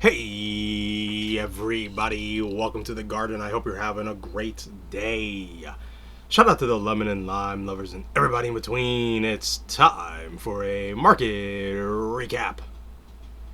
Hey everybody, welcome to the garden. I hope you're having a great day. Shout out to the lemon and lime lovers and everybody in between. It's time for a market recap.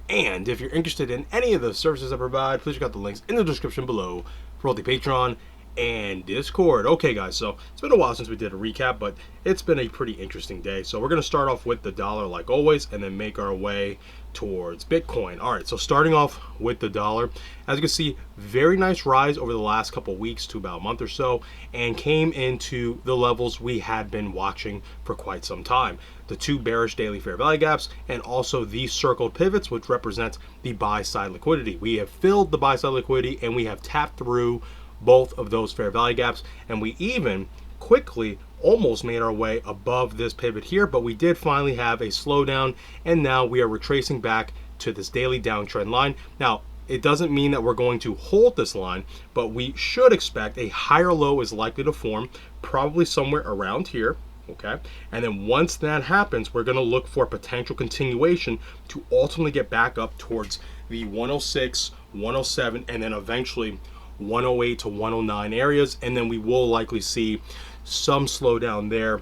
And if you're interested in any of the services I provide, please check out the links in the description below for both the Patreon and Discord. Okay guys, so it's been a while since we did a recap, but it's been a pretty interesting day. So we're going to start off with the dollar like always and then make our way towards Bitcoin. All right, so starting off with the dollar, as you can see, very nice rise over the last couple weeks to about a month or so, and came into the levels we had been watching for quite some time. The two bearish daily fair value gaps and also these circled pivots, which represent the buy side liquidity. We have filled the buy side liquidity and we have tapped through both of those fair value gaps, and we even quickly almost made our way above this pivot here, but we did finally have a slowdown, and now we are retracing back to this daily downtrend line. Now, it doesn't mean that we're going to hold this line, but we should expect a higher low is likely to form, probably somewhere around here. Okay, and then once that happens, we're going to look for potential continuation to ultimately get back up towards the 106, 107, and then eventually 108 to 109 areas, and then we will likely see some slowdown there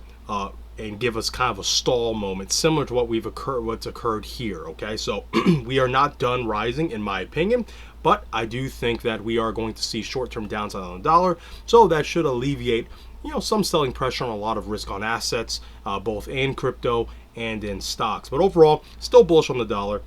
and give us kind of a stall moment similar to what's occurred here. Okay, so we are not done rising in my opinion, but I do think that we are going to see short-term downside on the dollar, so that should alleviate some selling pressure on a lot of risk on assets, both in crypto and in stocks. But overall, still bullish on the dollar.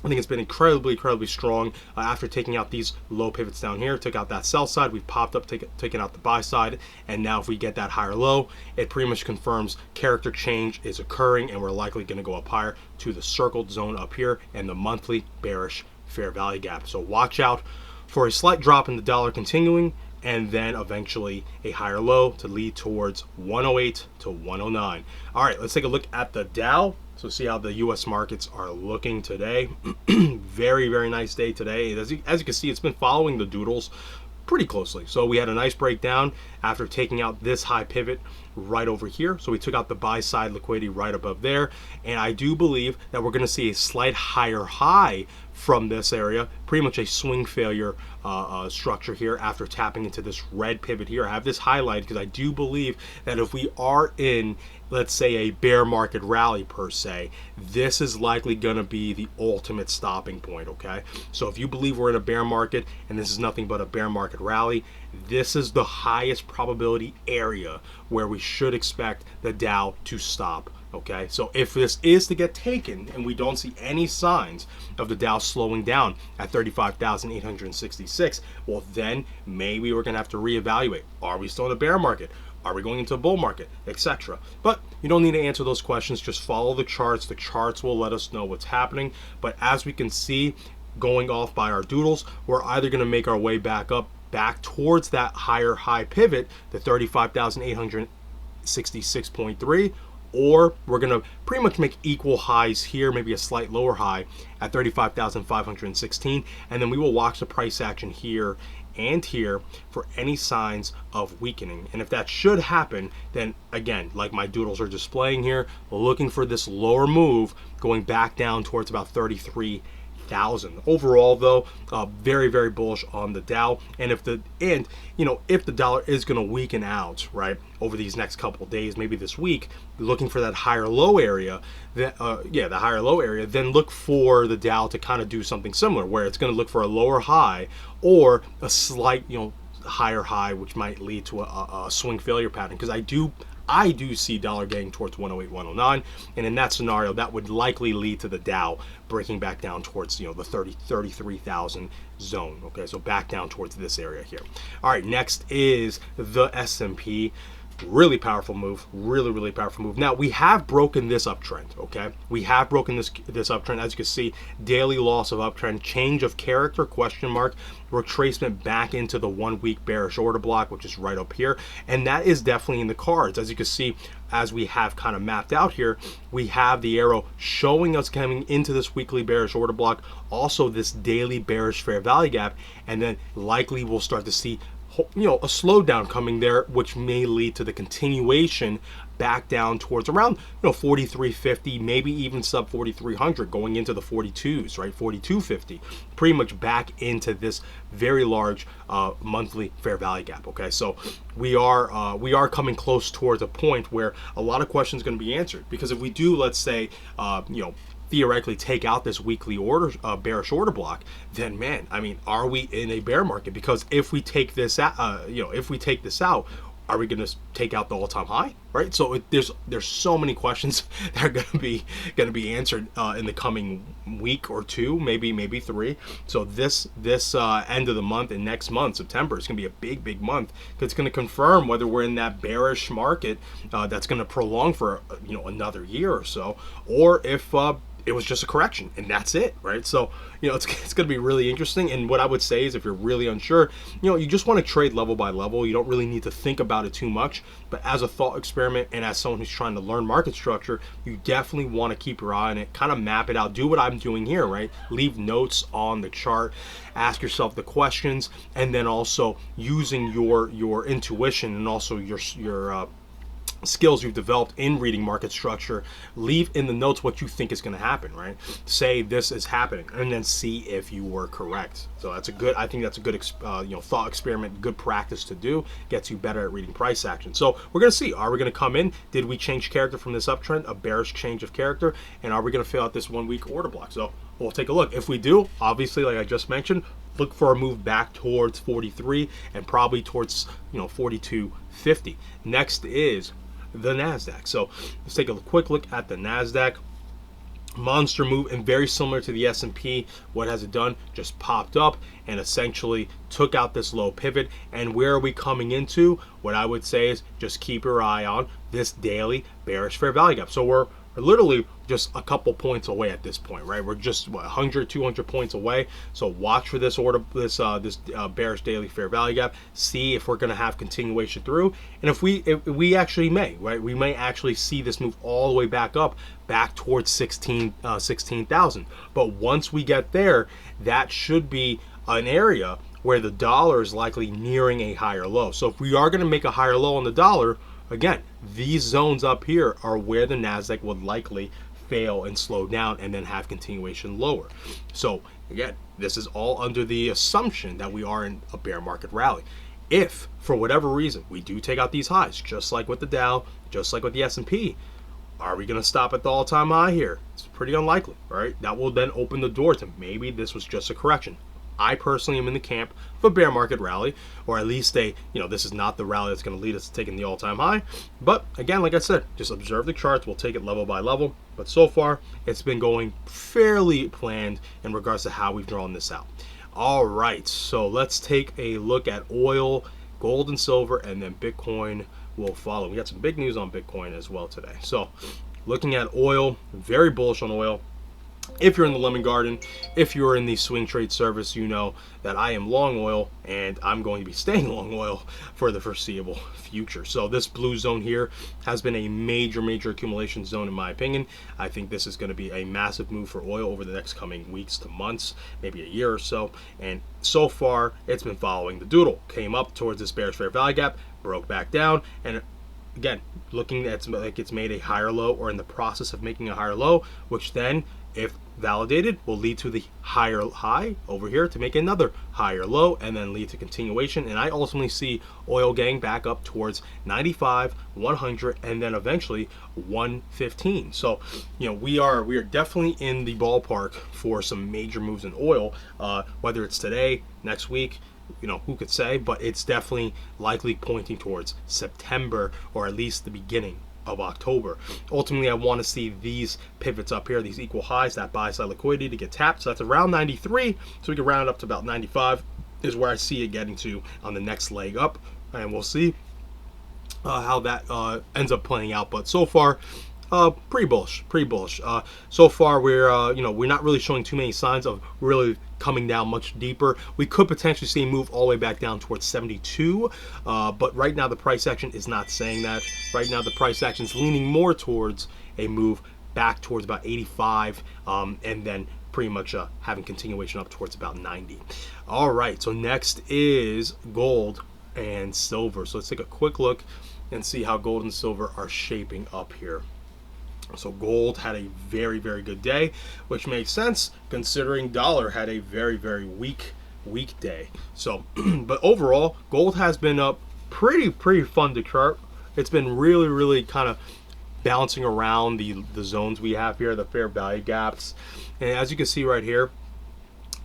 I think it's been incredibly strong after taking out these low pivots down here. Took out that sell side, we've popped up, taken out the buy side, and now if we get that higher low, it pretty much confirms character change is occurring, and we're likely going to go up higher to the circled zone up here and the monthly bearish fair value gap. So watch out for a slight drop in the dollar continuing, and then eventually a higher low to lead towards 108 to 109. All right, let's take a look at the Dow. So see how the U.S. markets are looking today. Very nice day today. As you can see, it's been following the doodles pretty closely. So we had a nice breakdown after taking out this high pivot right over here. So we took out the buy side liquidity right above there. And I do believe that we're going to see a slight higher high from this area, pretty much a swing failure structure here after tapping into this red pivot here. I have this highlighted because I do believe that if we are in, let's say, a bear market rally per se, this is likely going to be the ultimate stopping point. Okay, so if you believe we're in a bear market and this is nothing but a bear market rally, this is the highest probability area where we should expect the Dow to stop. Okay, so if this is to get taken and we don't see any signs of the Dow slowing down at 35,866, well then maybe we're gonna have to reevaluate. Are we still in a bear market? Are we going into a bull market, etc.? But you don't need to answer those questions. Just follow the charts. The charts will let us know what's happening. But as we can see, going off by our doodles, we're either going to make our way back up, back towards that higher high pivot, the 35,866.3, or we're going to pretty much make equal highs here, maybe a slight lower high at 35,516, and then we will watch the price action here and here for any signs of weakening. And if that should happen, then again, like my doodles are displaying here, looking for this lower move going back down towards about 33,000. Overall though, very bullish on the Dow. And if the dollar is going to weaken out right over these next couple of days, maybe this week, looking for that higher low area, the higher low area, then look for the Dow to kind of do something similar where it's going to look for a lower high or a slight higher high, which might lead to a swing failure pattern, because I do see dollar getting towards 108, 109, and in that scenario, that would likely lead to the Dow breaking back down towards the 33,000 zone. Okay, so back down towards this area here. All right, next is the S&P. Really powerful move, really powerful move. Now we have broken this uptrend. Okay, we have broken this uptrend. As you can see, daily loss of uptrend, change of character, question mark, retracement back into the 1 week bearish order block, which is right up here, and that is definitely in the cards. As you can see, as we have kind of mapped out here, we have the arrow showing us coming into this weekly bearish order block, also this daily bearish fair value gap, and then likely we'll start to see a slowdown coming there, which may lead to the continuation back down towards around 4350, maybe even sub 4300, going into the 42s, right? 4250, pretty much back into this very large monthly fair value gap. Okay, so we are coming close towards a point where a lot of questions are going to be answered, because if we do, let's say, theoretically take out this weekly order bearish order block, then man, I mean, are we in a bear market? Because if we take this out, are we going to take out the all-time high, right? So there's so many questions that are going to be answered in the coming week or two, maybe three. So this end of the month and next month, September, is going to be a big month, because it's going to confirm whether we're in that bearish market that's going to prolong for another year or so, or if it was just a correction and that's it, right? So it's going to be really interesting. And what I would say is, if you're really unsure, you just want to trade level by level. You don't really need to think about it too much, but as a thought experiment and as someone who's trying to learn market structure, you definitely want to keep your eye on it, kind of map it out, do what I'm doing here, right? Leave notes on the chart, ask yourself the questions, and then also using your intuition and also your skills you've developed in reading market structure, leave in the notes what you think is going to happen, right? Say this is happening, and then see if you were correct. So I think that's a good thought experiment, good practice to do, gets you better at reading price action. So we're going to see, are we going to come in, did we change character from this uptrend, a bearish change of character, and are we going to fill out this 1 week order block? So we'll take a look. If we do, obviously, like I just mentioned, look for a move back towards 43 and probably towards 42.50. Next is the NASDAQ. So let's take a quick look at the NASDAQ. Monster move, and very similar to the S&P. What has it done? Just popped up and essentially took out this low pivot. And where are we coming into? What I would say is just keep your eye on this daily bearish fair value gap. So we're literally just a couple points away at this point, right? We're just 100, 200 points away. So watch for this bearish daily fair value gap. See if we're going to have continuation through, and if we actually may, right? We may actually see this move all the way back up, back towards 16,000. But once we get there, that should be an area where the dollar is likely nearing a higher low. So if we are going to make a higher low on the dollar, again, these zones up here are where the NASDAQ would likely fail and slow down and then have continuation lower. So again, this is all under the assumption that we are in a bear market rally. If for whatever reason we do take out these highs, just like with the Dow, just like with the S&P, are we going to stop at the all-time high here? It's pretty unlikely, right? That will then open the door to maybe this was just a correction. I personally am in the camp of a bear market rally, or at least this is not the rally that's going to lead us to taking the all-time high. But again, like I said, just observe the charts. We'll take it level by level. But so far, it's been going fairly planned in regards to how we've drawn this out. All right, so let's take a look at oil, gold, and silver, and then Bitcoin will follow. We got some big news on Bitcoin as well today. So looking at oil, very bullish on oil. If you're in the lemon garden, if you're in the swing trade service, you know that I am long oil, and I'm going to be staying long oil for the foreseeable future. So this blue zone here has been a major accumulation zone in my opinion. I think this is going to be a massive move for oil over the next coming weeks to months, maybe a year or so. And so far, it's been following the doodle. Came up towards this bearish fair value gap, broke back down, and again, looking at like it's made a higher low or in the process of making a higher low, which then, if validated, will lead to the higher high over here to make another higher low and then lead to continuation. And I ultimately see oil getting back up towards 95, 100, and then eventually 115. So we are definitely in the ballpark for some major moves in oil, whether it's today, next week, who could say, but it's definitely likely pointing towards September, or at least the beginning of October. Ultimately, I want to see these pivots up here, these equal highs, that buy side liquidity to get tapped. So that's around 93. So we can round up to about 95 is where I see it getting to on the next leg up, and we'll see how that ends up playing out. But so far, pretty bullish. So far, we're not really showing too many signs of really coming down much deeper. We could potentially see a move all the way back down towards 72, but right now the price action is not saying that. Right now the price action is leaning more towards a move back towards about 85, and then pretty much having continuation up towards about 90. All right, so next is gold and silver. So let's take a quick look and see how gold and silver are shaping up here. So gold had a very, very good day, which makes sense considering dollar had a very, very weak day. So, but overall, gold has been up pretty fun to chart. It's been really, really kind of bouncing around the zones we have here, the fair value gaps. And as you can see right here,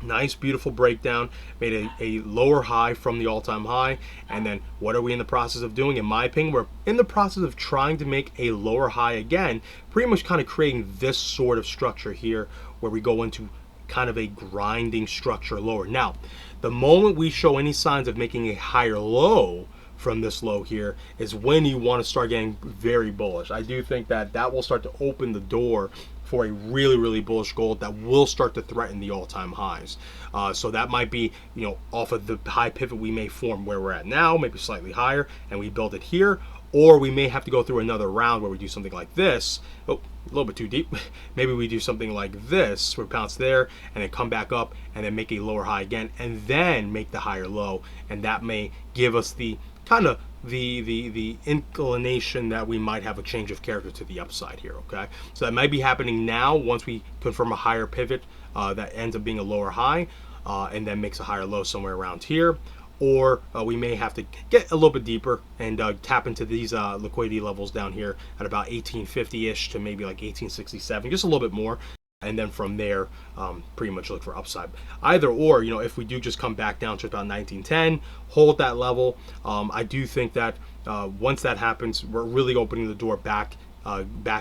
nice beautiful breakdown, made a lower high from the all-time high. And then what are we in the process of doing? In my opinion, we're in the process of trying to make a lower high again, pretty much kind of creating this sort of structure here where we go into kind of a grinding structure lower. Now, the moment we show any signs of making a higher low from this low here is when you want to start getting very bullish. I do think that that will start to open the door for a really, really bullish gold that will start to threaten the all-time highs. So that might be, you know, off of the high pivot we may form where we're at now, maybe slightly higher, and we build it here, or we may have to go through another round where we do something like this. Oh, a little bit too deep. Maybe we do something like this, where we bounce there, and then come back up, and then make a lower high again, and then make the higher low, and that may give us the kind of the inclination that we might have a change of character to the upside here. Okay, so that might be happening now once we confirm a higher pivot that ends up being a lower high and then makes a higher low somewhere around here, or we may have to get a little bit deeper and tap into these liquidity levels down here at about 1850-ish to maybe like 1867, just a little bit more. And then from there, pretty much look for upside. Either or, you know, if we do just come back down to about 1910, hold that level. I do think that once that happens, we're really opening the door back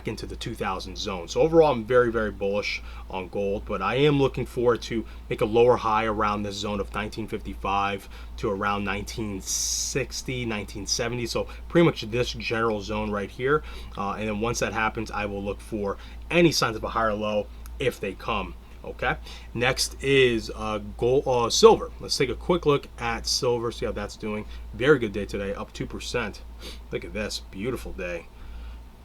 into the 2000 zone. So overall, I'm very, very bullish on gold, but I am looking forward to make a lower high around this zone of 1955 to around 1960, 1970. So pretty much this general zone right here. And then once that happens, I will look for any signs of a higher low if they come. Okay, next is gold, silver. Let's take a quick look at silver, see how that's doing. Very good day today, up 2%. Look at this, beautiful day.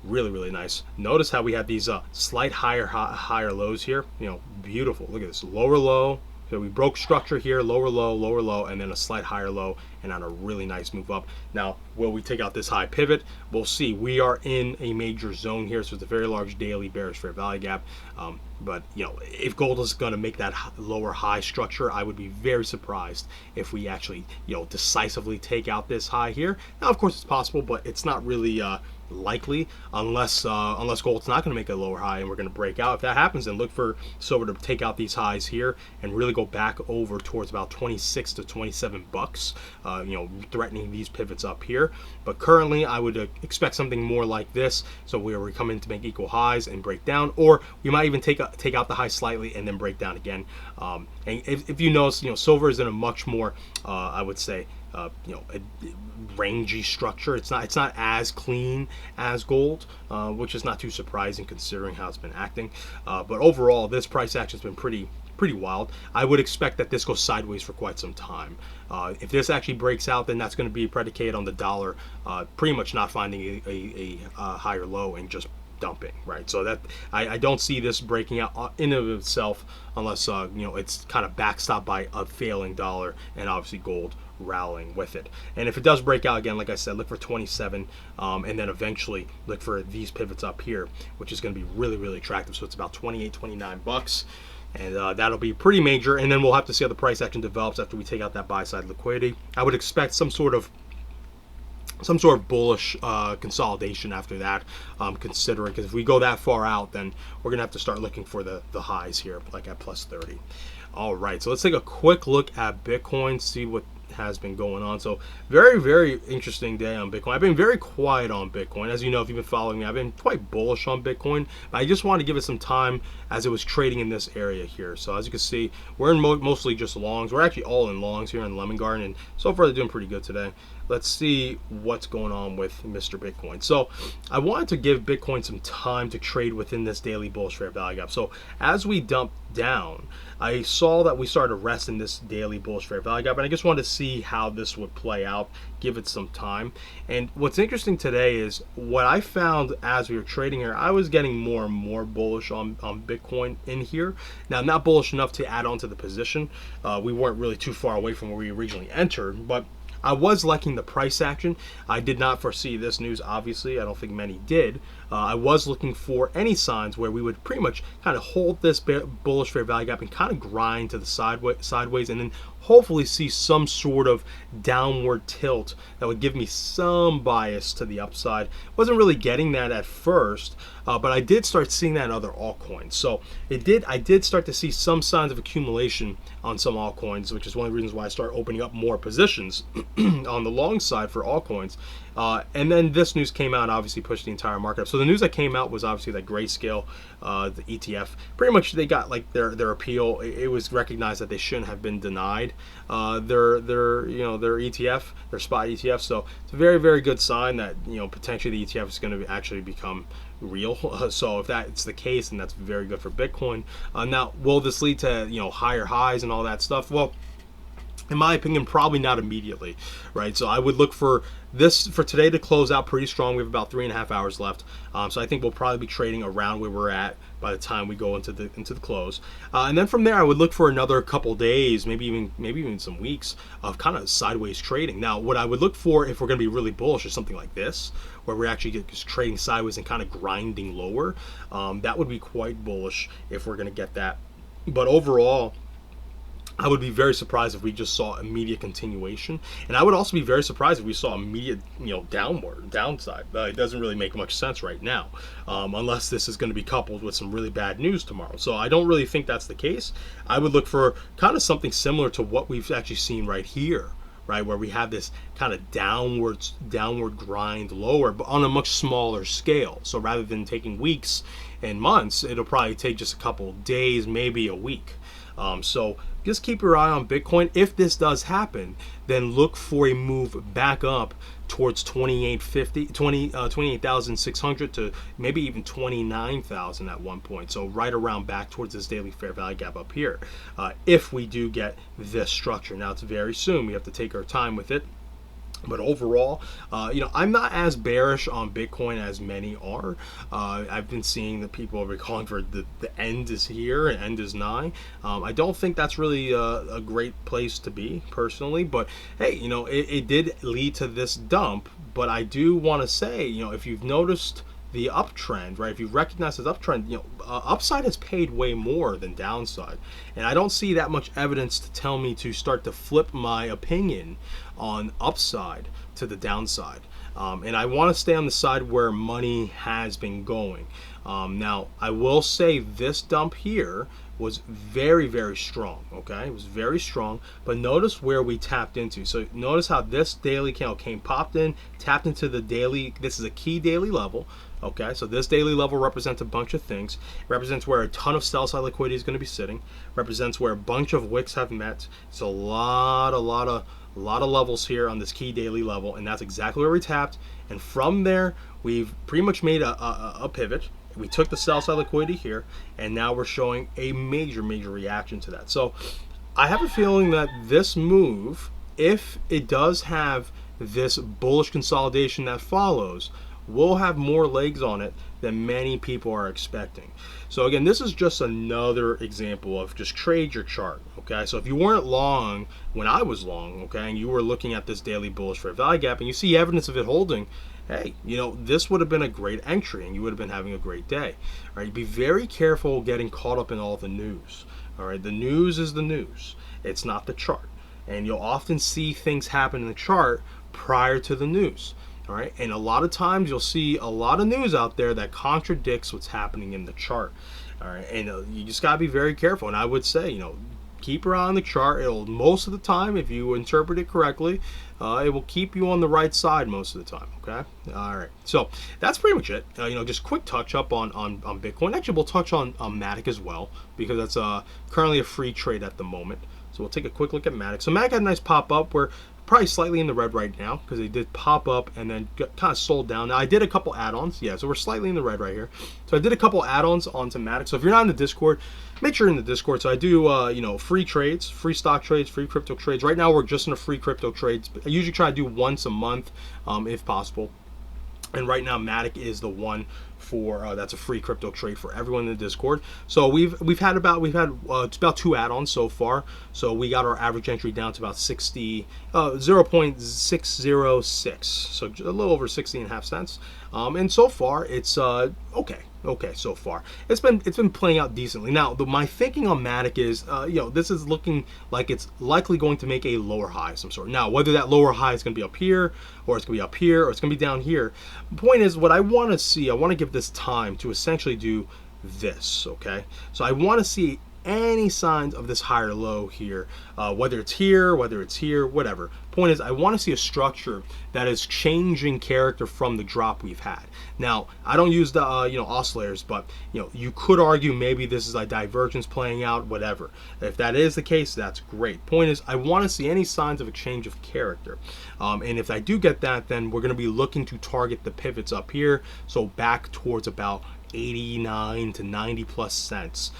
Really, really nice. Notice how we have these slight higher lows here. You know, beautiful. Look at this, lower low. So we broke structure here, lower low, and then a slight higher low, and on a really nice move up. Now, will we take out this high pivot? We'll see. We are in a major zone here, so it's a very large daily bearish fair value gap. But you know, if gold is going to make that lower high structure, I would be very surprised if we actually, you know, decisively take out this high here. Now, of course, it's possible, but it's not really likely unless gold's not going to make a lower high and we're going to break out. If that happens, then look for silver to take out these highs here and really go back over towards about 26 to 27 bucks, you know, threatening these pivots up here. But currently I would expect something more like this, so where we come in to make equal highs and break down, or we might even take out the high slightly and then break down again. And if you notice, you know, silver is in a much more I would say you know, a rangy structure. It's not as clean as gold, which is not too surprising considering how it's been acting. But overall, this price action has been pretty wild. I would expect that this goes sideways for quite some time. If this actually breaks out, then that's going to be predicated on the dollar pretty much not finding a higher low and just dumping, right? So that I don't see this breaking out in of itself unless you know, it's kind of backstopped by a failing dollar and obviously gold rallying with it. And if it does break out again, like I said, look for 27 and then eventually look for these pivots up here, which is going to be really, really attractive. So it's about 28, 29 bucks. And that'll be pretty major. And then we'll have to see how the price action develops after we take out that buy side liquidity. I would expect some sort of bullish consolidation after that, considering, because if we go that far out, then we're gonna have to start looking for the highs here, like at plus 30. All right, so let's take a quick look at Bitcoin, see what has been going on. So very, very interesting day on Bitcoin. I've been very quiet on Bitcoin. As you know, if you've been following me, I've been quite bullish on Bitcoin, but I just wanted to give it some time as it was trading in this area here. So as you can see, we're in mostly just longs. We're actually all in longs here in Lemon Garden, and so far they're doing pretty good today. Let's see what's going on with Mr. Bitcoin. So I wanted to give Bitcoin some time to trade within this daily bullish fair value gap. So as we dump down, I saw that we started to rest in this daily bullish fair value gap, and I just wanted to see how this would play out, give it some time. And what's interesting today is what I found as we were trading here, I was getting more and more bullish on Bitcoin in here. Now, I'm not bullish enough to add on to the position. We weren't really too far away from where we originally entered, but I was liking the price action. I did not foresee this news, obviously. I don't think many did. I was looking for any signs where we would pretty much kind of hold this bullish fair value gap and kind of grind to the sideways, and then hopefully see some sort of downward tilt that would give me some bias to the upside. Wasn't really getting that at first, but I did start seeing that in other altcoins. So I did start to see some signs of accumulation on some altcoins, which is one of the reasons why I started opening up more positions on the long side for altcoins. And then this news came out, obviously pushed the entire market up. So the news that came out was obviously that Grayscale, the ETF, pretty much they got like their appeal. It was recognized that they shouldn't have been denied their ETF, their spot ETF. So it's a very, very good sign that potentially the ETF is going to actually become real. So if that's the case, then that's very good for Bitcoin. Now, will this lead to higher highs and all that stuff? Well, in my opinion, probably not immediately, right? So I would look for this for today to close out pretty strong. We have about 3.5 hours left, so I think we'll probably be trading around where we're at by the time we go into the close. And then from there, I would look for another couple days, maybe even some weeks of kind of sideways trading. Now, what I would look for if we're going to be really bullish is something like this, where we're actually just trading sideways and kind of grinding lower. That would be quite bullish if we're going to get that. But overall, I would be very surprised if we just saw immediate continuation, and I would also be very surprised if we saw immediate, downside. It doesn't really make much sense right now, unless this is going to be coupled with some really bad news tomorrow. So I don't really think that's the case. I would look for kind of something similar to what we've actually seen right here, right, where we have this kind of downward grind lower, but on a much smaller scale. So rather than taking weeks and months, it'll probably take just a couple days, maybe a week. So just keep your eye on Bitcoin. If this does happen, then look for a move back up towards 28,600 to maybe even 29,000 at one point. So right around back towards this daily fair value gap up here. If we do get this structure. Now, it's very soon. We have to take our time with it. But overall, I'm not as bearish on Bitcoin as many are. I've been seeing that people are calling for the end is here and end is nigh. I don't think that's really a great place to be personally. But hey, it did lead to this dump. But I do want to say, if you've noticed the uptrend, right? If you recognize this uptrend, upside has paid way more than downside, and I don't see that much evidence to tell me to start to flip my opinion on upside to the downside. And I want to stay on the side where money has been going. Now, I will say this dump here was very, very strong. Okay, it was very strong, but notice where we tapped into. So notice how this daily candle popped in, tapped into the daily. This is a key daily level. Okay, so this daily level represents a bunch of things. It represents where a ton of sell side liquidity is going to be sitting. Represents where a bunch of wicks have met. It's a lot of levels here on this key daily level, and that's exactly where we tapped. And from there, we've pretty much made a pivot. We took the sell side liquidity here, and now we're showing a major reaction to that. So I have a feeling that this move, if it does have this bullish consolidation that follows, will have more legs on it than many people are expecting. So again, this is just another example of just trade your chart. Okay, so if you weren't long when I was long, okay, and you were looking at this daily bullish fair value gap and you see evidence of it holding, hey, this would have been a great entry and you would have been having a great day. All right, be very careful getting caught up in all the news. All right, the news is the news. It's not the chart. And you'll often see things happen in the chart prior to the news. All right, and a lot of times you'll see a lot of news out there that contradicts what's happening in the chart. All right, and you just gotta be very careful. And I would say, keep your eye on the chart. It'll, most of the time, if you interpret it correctly, it will keep you on the right side most of the time. Okay, all right. So that's pretty much it. Just quick touch up on Bitcoin. Actually, we'll touch on MATIC as well, because that's currently a free trade at the moment. So we'll take a quick look at MATIC. So MATIC had a nice pop up. We're probably slightly in the red right now because they did pop up and then kind of sold down. Now I did a couple add-ons, yeah, so we're slightly in the red right here. So I did a couple add-ons onto MATIC. So if you're not in the Discord, make sure you're in the Discord. So I do free trades, free stock trades, free crypto trades. Right now we're just in a free crypto trades. I usually try to do once a month if possible. And right now, MATIC is the one for that's a free crypto trade for everyone in the Discord. So we've had it's about 2 add-ons so far. So we got our average entry down to about 0.606, so a little over 60 and a half cents. And so far it's okay so far. It's been playing out decently. Now my thinking on MATIC is this is looking like it's likely going to make a lower high of some sort. Now whether that lower high is going to be up here, or it's going to be up here, or it's going to be down here, the point is, what I want to see, I want to give this time to essentially do this. Okay, so I want to see any signs of this higher low here, whether it's here, whatever. Point is, I want to see a structure that is changing character from the drop we've had. Now, I don't use the oscillators, but you could argue maybe this is a divergence playing out, whatever. If that is the case, that's great. Point is, I want to see any signs of a change of character, and if I do get that, then we're going to be looking to target the pivots up here, so back towards about 89 to 90 plus cents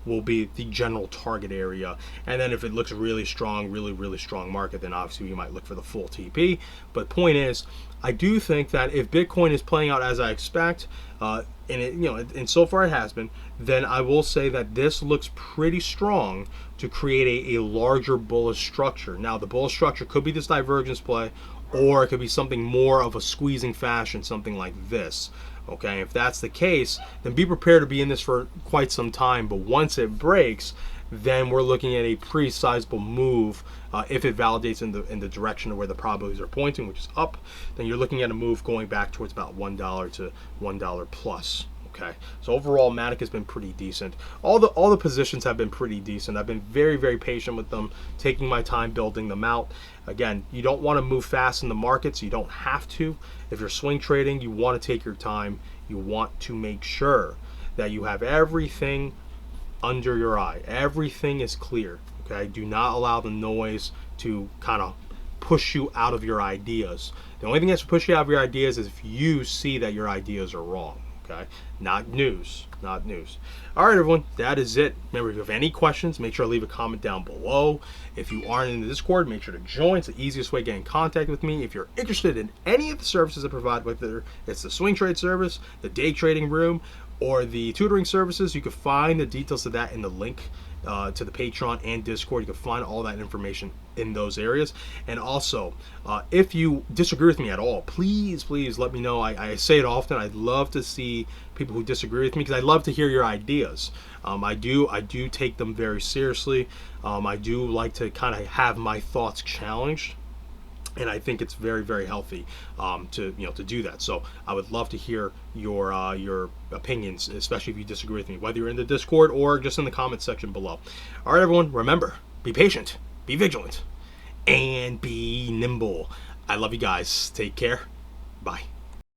will be the general target area. And then if it looks really strong, really strong market, then obviously we might look for the full TP. But point is, I do think that if Bitcoin is playing out as I expect, and and so far it has been, then I will say that this looks pretty strong to create a larger bullish structure. Now the bullish structure could be this divergence play, or it could be something more of a squeezing fashion, something like this. Okay, if that's the case, then be prepared to be in this for quite some time. But once it breaks, then we're looking at a pretty sizable move. If it validates in the direction of where the probabilities are pointing, which is up, then you're looking at a move going back towards about $1 to $1 plus. Okay, so overall, MATIC has been pretty decent. All the positions have been pretty decent. I've been very patient with them, taking my time building them out. Again, you don't want to move fast in the markets. You don't have to. If you're swing trading, you want to take your time. You want to make sure that you have everything under your eye. Everything is clear. Okay, do not allow the noise to kind of push you out of your ideas. The only thing that's to push you out of your ideas is if you see that your ideas are wrong. Okay, not news. All right, everyone, that is it. Remember, if you have any questions, make sure to leave a comment down below. If you aren't in the Discord, make sure to join. It's the easiest way to get in contact with me. If you're interested in any of the services I provide, whether it's the swing trade service, the day trading room, or the tutoring services, you can find the details of that in the link to the Patreon and Discord. You can find all that information in those areas. And also, if you disagree with me at all, please let me know. I say it often. I'd love to see people who disagree with me, because I love to hear your ideas. I do take them very seriously. I do like to kind of have my thoughts challenged. And I think it's very healthy to do that. So I would love to hear your opinions, especially if you disagree with me, whether you're in the Discord or just in the comments section below. All right, everyone, remember, be patient, be vigilant, and be nimble. I love you guys. Take care. Bye.